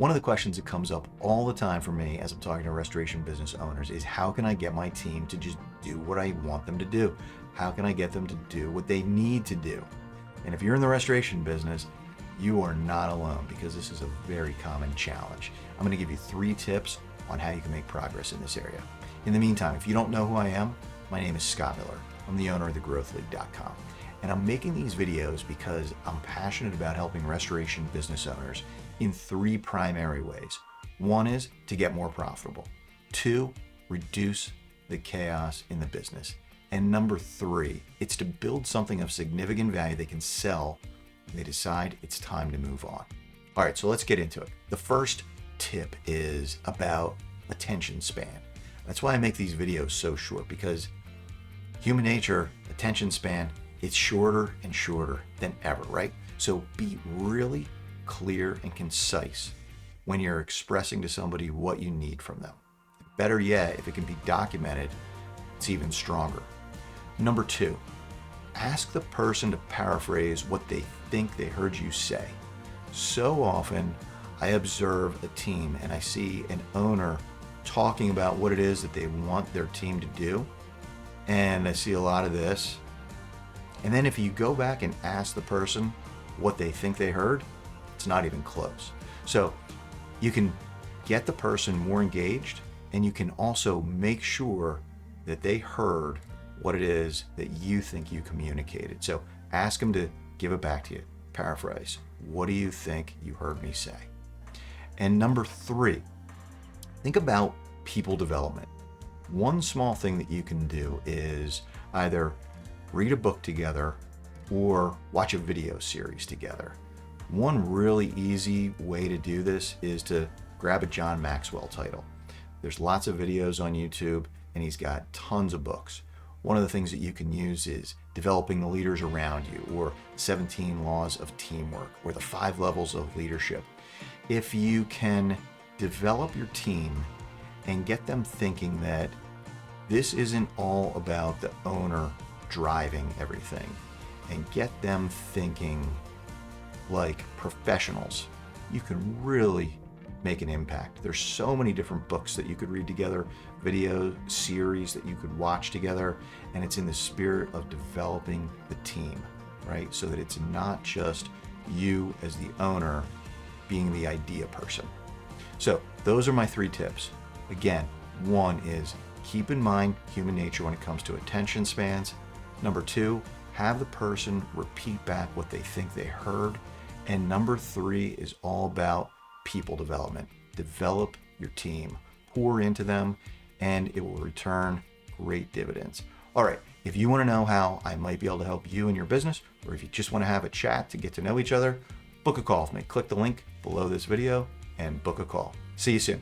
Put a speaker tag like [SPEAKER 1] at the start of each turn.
[SPEAKER 1] One of the questions that comes up all the time for me as I'm talking to restoration business owners is, how can I get my team to just do what I want them to do? How can I get them to do what they need to do? And if you're in the restoration business, you are not alone, because this is a very common challenge. I'm going to give you 3 tips on how you can make progress in this area. In the meantime, if you don't know who I am, my name is Scott Miller. I'm the owner of thegrowthleague.com. And I'm making these videos because I'm passionate about helping restoration business owners in 3 primary ways. 1 is to get more profitable. 2, reduce the chaos in the business. And number 3, it's to build something of significant value they can sell when they decide it's time to move on. All right, so let's get into it. The first tip is about attention span. That's why I make these videos so short, because human nature, attention span, it's shorter and shorter than ever, right? So be really clear and concise when you're expressing to somebody what you need from them. Better yet, if it can be documented, it's even stronger. Number 2, ask the person to paraphrase what they think they heard you say. So often I observe a team and I see an owner talking about what it is that they want their team to do. And I see a lot of this. And then if you go back and ask the person what they think they heard, it's not even close. So you can get the person more engaged, and you can also make sure that they heard what it is that you think you communicated. So ask them to give it back to you. Paraphrase. What do you think you heard me say? And number 3, think about people development. One small thing that you can do is either read a book together or watch a video series together. One really easy way to do this is to grab a John Maxwell title. There's lots of videos on YouTube, and he's got tons of books. One of the things that you can use is Developing the Leaders Around You, or 17 Laws of Teamwork, or the 5 Levels of Leadership. If you can develop your team and get them thinking that this isn't all about the owner driving everything, and get them thinking like professionals, you can really make an impact. There's so many different books that you could read together, video series that you could watch together, and it's in the spirit of developing the team, right? So that it's not just you as the owner being the idea person. So those are my 3 tips. Again, 1 is keep in mind human nature when it comes to attention spans. Number 2, have the person repeat back what they think they heard. And number 3 is all about people development. Develop your team, pour into them, and it will return great dividends. All right, if you want to know how I might be able to help you in your business, or if you just want to have a chat to get to know each other, book a call with me. Click the link below this video and book a call. See you soon.